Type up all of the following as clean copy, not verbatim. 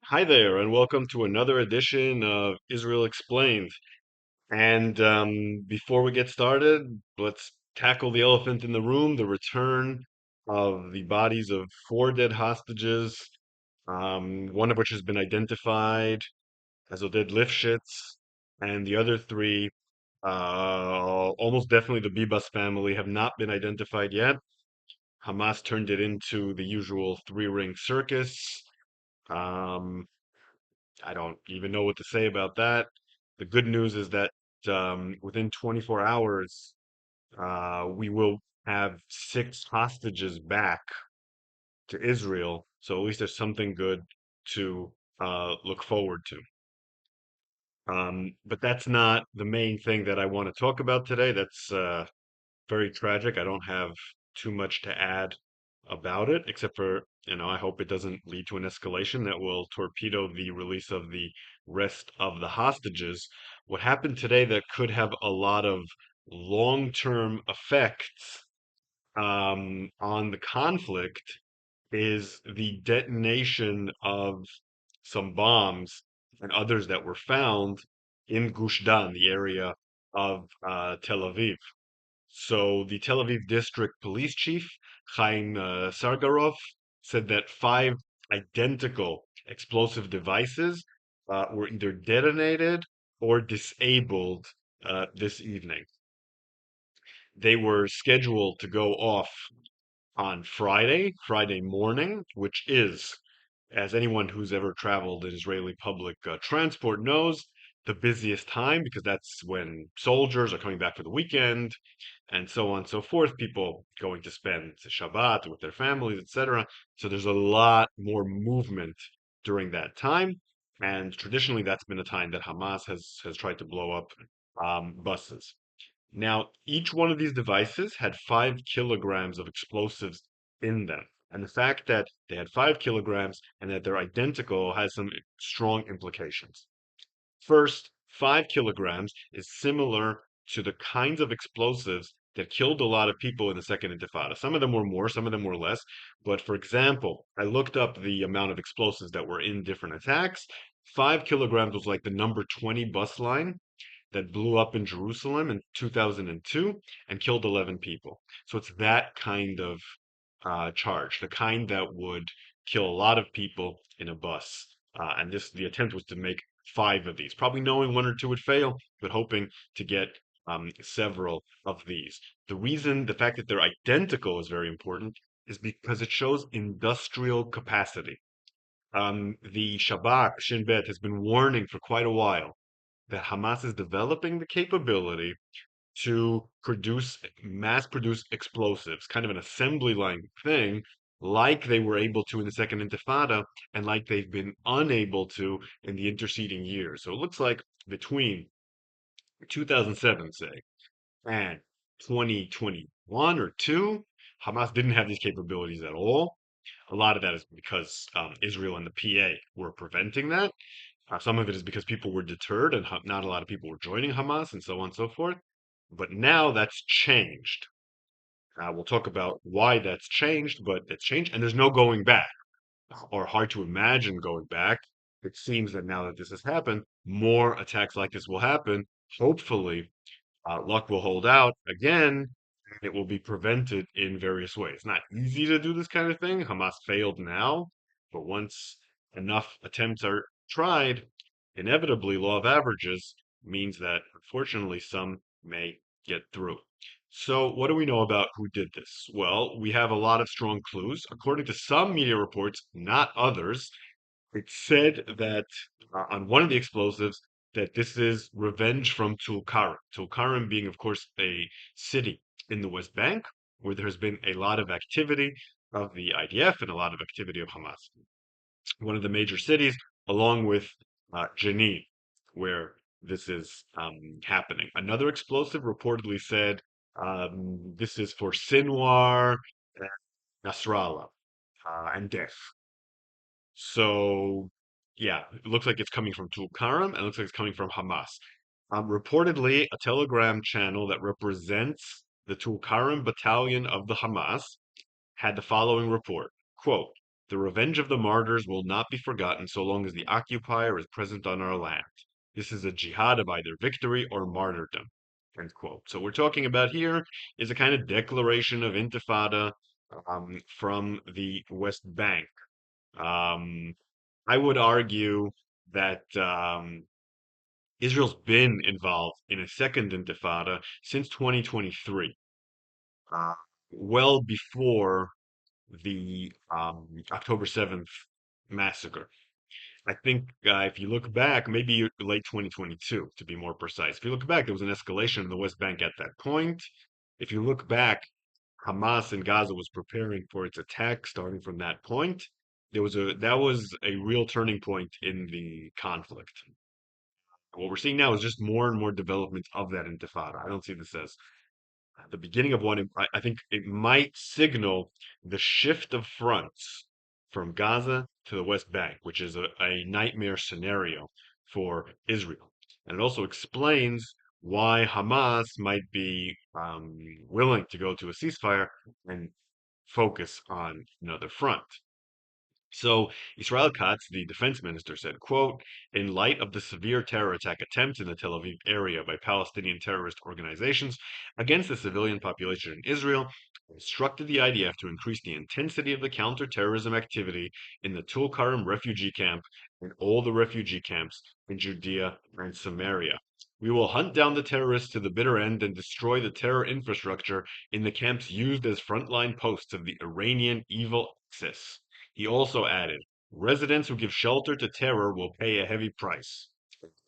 Hi there, and welcome to another edition of Israel Explained. And before we get started, let's tackle the elephant in the room, the return of the bodies of four dead hostages, one of which has been identified as Oded Lifshitz, and the other three, almost definitely the Bibas family, have not been identified yet. Hamas turned it into the usual three-ring circus. Um, I don't even know what to say about that. The good news is that within 24 hours, we will have six hostages back to Israel. So at least there's something good to look forward to. But that's not the main thing that I want to talk about today. That's very tragic. I don't have too much to add about it, except for, I hope it doesn't lead to an escalation that will torpedo the release of the rest of the hostages. What happened today that could have a lot of long-term effects on the conflict is the detonation of some bombs and others that were found in Gush Dan, the area of Tel Aviv. So the Tel Aviv district police chief, Chaim Sargarov, said that five identical explosive devices were either detonated or disabled this evening. They were scheduled to go off on Friday morning, which is, as anyone who's ever traveled in Israeli public transport knows, the busiest time because that's when soldiers are coming back for the weekend and so on and so forth. People going to spend Shabbat with their families, etc. So there's a lot more movement during that time. And traditionally, that's been a time that Hamas has tried to blow up buses. Now, each one of these devices had 5 kilograms of explosives in them. And the fact that they had 5 kilograms and that they're identical has some strong implications. First, 5 kilograms is similar to the kinds of explosives that killed a lot of people in the Second Intifada. Some of them were more, some of them were less. But for example, I looked up the amount of explosives that were in different attacks. 5 kilograms was like the number 20 bus line that blew up in Jerusalem in 2002 and killed 11 people. So it's that kind of charge, the kind that would kill a lot of people in a bus. And the attempt was to make five of these, probably knowing one or two would fail, but hoping to get several of these. The fact that they're identical is very important, is because it shows industrial capacity. The Shabak, Shin Bet, has been warning for quite a while that Hamas is developing the capability to mass produce explosives, kind of an assembly line thing, like they were able to in the Second Intifada and like they've been unable to in the interceding years. So it looks like between 2007, say, and 2021 or 2, Hamas didn't have these capabilities at all. A lot of that is because Israel and the PA were preventing that. Some of it is because people were deterred and not a lot of people were joining Hamas and so on and so forth. But now that's changed. We'll talk about why that's changed, but it's changed and there's no going back or hard to imagine going back. It seems that now that this has happened, more attacks like this will happen. Hopefully, luck will hold out again and it will be prevented in various ways. It's not easy to do this kind of thing. Hamas failed now, but once enough attempts are tried, inevitably, law of averages means that unfortunately some may get through. So, what do we know about who did this? Well, we have a lot of strong clues. According to some media reports, not others, it said that on one of the explosives that this is revenge from Tulkarm. Tulkarm being, of course, a city in the West Bank where there's been a lot of activity of the IDF and a lot of activity of Hamas. One of the major cities, along with Jenin, where this is happening. Another explosive reportedly said this is for Sinwar, and Nasrallah, and Def. So, yeah, it looks like it's coming from Tulkarm and it looks like it's coming from Hamas. Reportedly, a Telegram channel that represents the Tulkarm battalion of the Hamas had the following report. Quote, The revenge of the martyrs will not be forgotten so long as the occupier is present on our land. This is a jihad of either victory or martyrdom. End quote. So we're talking about here is a kind of declaration of intifada from the West Bank. Um, I would argue that Israel's been involved in a second intifada since 2023, uh, well before the October 7th massacre. I think if you look back, maybe late 2022 to be more precise. If you look back, there was an escalation in the West Bank at that point. If you look back, Hamas in Gaza was preparing for its attack starting from that point. That was a real turning point in the conflict. What we're seeing now is just more and more development of that intifada. I don't see this as the beginning of one. I think it might signal the shift of fronts from Gaza to the West Bank, which is a nightmare scenario for Israel. And it also explains why Hamas might be willing to go to a ceasefire and focus on another front. So Israel Katz, the defense minister, said, quote, in light of the severe terror attack attempts in the Tel Aviv area by Palestinian terrorist organizations against the civilian population in Israel, I instructed the IDF to increase the intensity of the counterterrorism activity in the Tulkarm refugee camp and all the refugee camps in Judea and Samaria. We will hunt down the terrorists to the bitter end and destroy the terror infrastructure in the camps used as frontline posts of the Iranian evil axis. He also added, residents who give shelter to terror will pay a heavy price.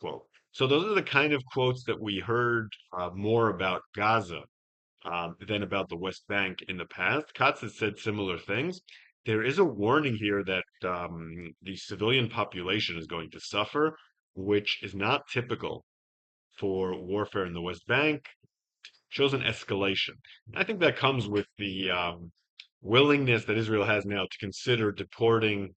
Quote. So those are the kind of quotes that we heard more about Gaza than about the West Bank in the past. Katz has said similar things. There is a warning here that the civilian population is going to suffer, which is not typical for warfare in the West Bank. Shows an escalation. I think that comes with the willingness that Israel has now to consider deporting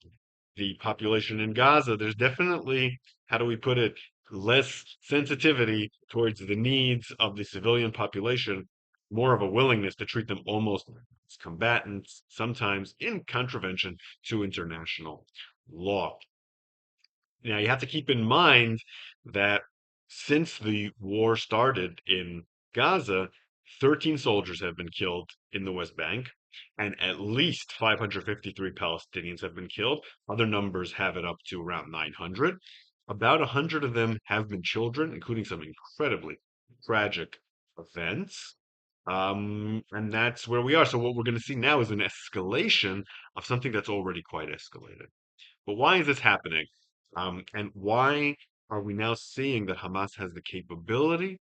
the population in Gaza. There's definitely, how do we put it, less sensitivity towards the needs of the civilian population, more of a willingness to treat them almost as combatants, sometimes in contravention to international law. Now, you have to keep in mind that since the war started in Gaza, 13 soldiers have been killed in the West Bank, and at least 553 Palestinians have been killed. Other numbers have it up to around 900. About 100 of them have been children, including some incredibly tragic events. And that's where we are. So, what we're going to see now is an escalation of something that's already quite escalated. But why is this happening? And why are we now seeing that Hamas has the capability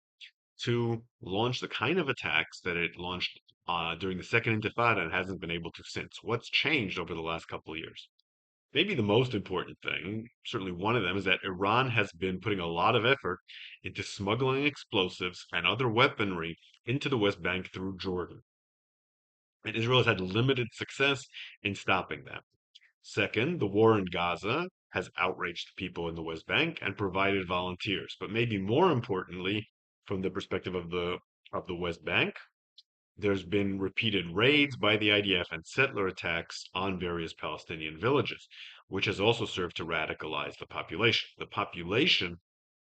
to launch the kind of attacks that it launched during the Second Intifada and hasn't been able to since? What's changed over the last couple of years? Maybe the most important thing, certainly one of them, is that Iran has been putting a lot of effort into smuggling explosives and other weaponry into the West Bank through Jordan. And Israel has had limited success in stopping that. Second, the war in Gaza has outraged people in the West Bank and provided volunteers. But maybe more importantly, from the perspective of the West Bank, there's been repeated raids by the IDF and settler attacks on various Palestinian villages, which has also served to radicalize the population. The population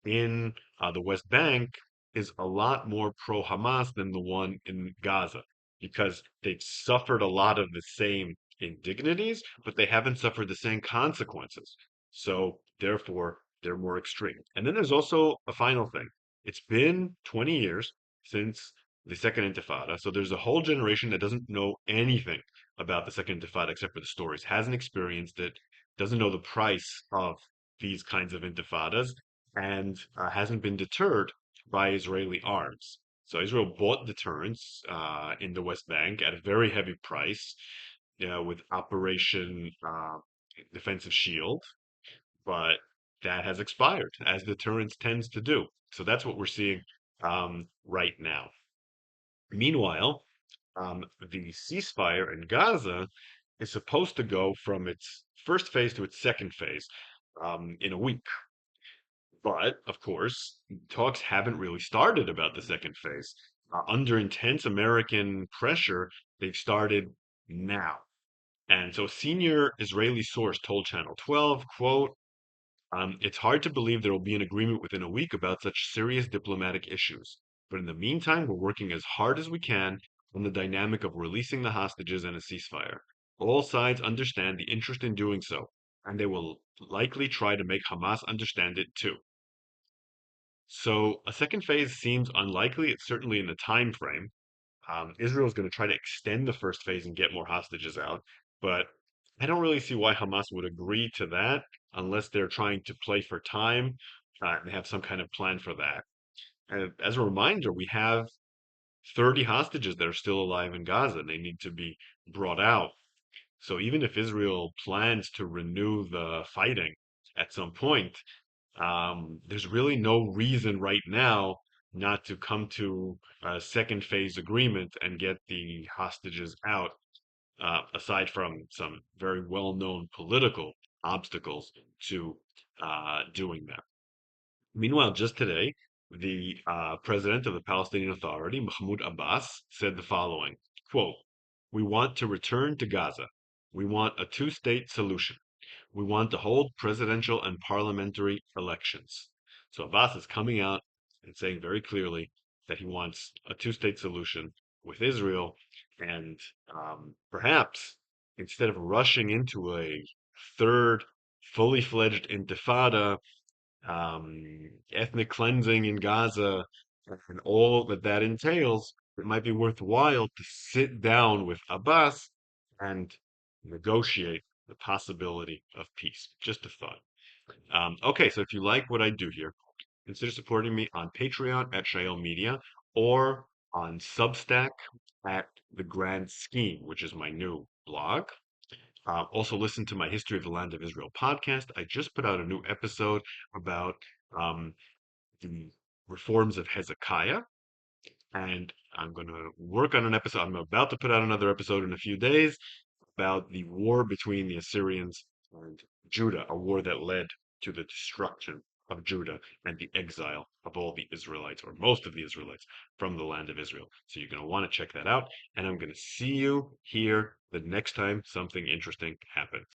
in the West Bank is a lot more pro-Hamas than the one in Gaza because they've suffered a lot of the same indignities, but they haven't suffered the same consequences. So therefore, they're more extreme. And then there's also a final thing. It's been 20 years since the Second Intifada, so there's a whole generation that doesn't know anything about the Second Intifada except for the stories, hasn't experienced it, doesn't know the price of these kinds of intifadas, and hasn't been deterred by Israeli arms. So Israel bought deterrence in the West Bank at a very heavy price, with Operation Defensive Shield, but that has expired, as deterrence tends to do. So that's what we're seeing right now. Meanwhile, the ceasefire in Gaza is supposed to go from its first phase to its second phase in a week. But, of course, talks haven't really started about the second phase. Under intense American pressure, they've started now. And so a senior Israeli source told Channel 12, quote, it's hard to believe there will be an agreement within a week about such serious diplomatic issues. But in the meantime, we're working as hard as we can on the dynamic of releasing the hostages and a ceasefire. All sides understand the interest in doing so, and they will likely try to make Hamas understand it too. So a second phase seems unlikely. It's certainly in the time frame. Israel is going to try to extend the first phase and get more hostages out, but I don't really see why Hamas would agree to that unless they're trying to play for time. They have some kind of plan for that. And as a reminder, we have 30 hostages that are still alive in Gaza. They need to be brought out. So even if Israel plans to renew the fighting at some point, there's really no reason right now not to come to a second phase agreement and get the hostages out, aside from some very well-known political obstacles to doing that. Meanwhile, just today, the president of the Palestinian Authority, Mahmoud Abbas, said the following, quote, "We want to return to Gaza. We want a two-state solution. We want to hold presidential and parliamentary elections." So Abbas is coming out and saying very clearly that he wants a two-state solution with Israel, and perhaps instead of rushing into a third fully fledged intifada, ethnic cleansing in Gaza, and all that that entails, it might be worthwhile to sit down with Abbas and negotiate the possibility of peace. Just a thought. Okay, so if you like what I do here, consider supporting me on Patreon at Shael Media or on Substack at The Grand Scheme, which is my new blog. Also, listen to my History of the Land of Israel podcast. I just put out a new episode about um, the reforms of Hezekiah, and I'm going to work on an episode. I'm about to put out another episode in a few days about the war between the Assyrians and Judah, a war that led to the destruction of Judah and the exile of all the Israelites, or most of the Israelites, from the land of Israel. So you're going to want to check that out, and I'm going to see you here the next time something interesting happens.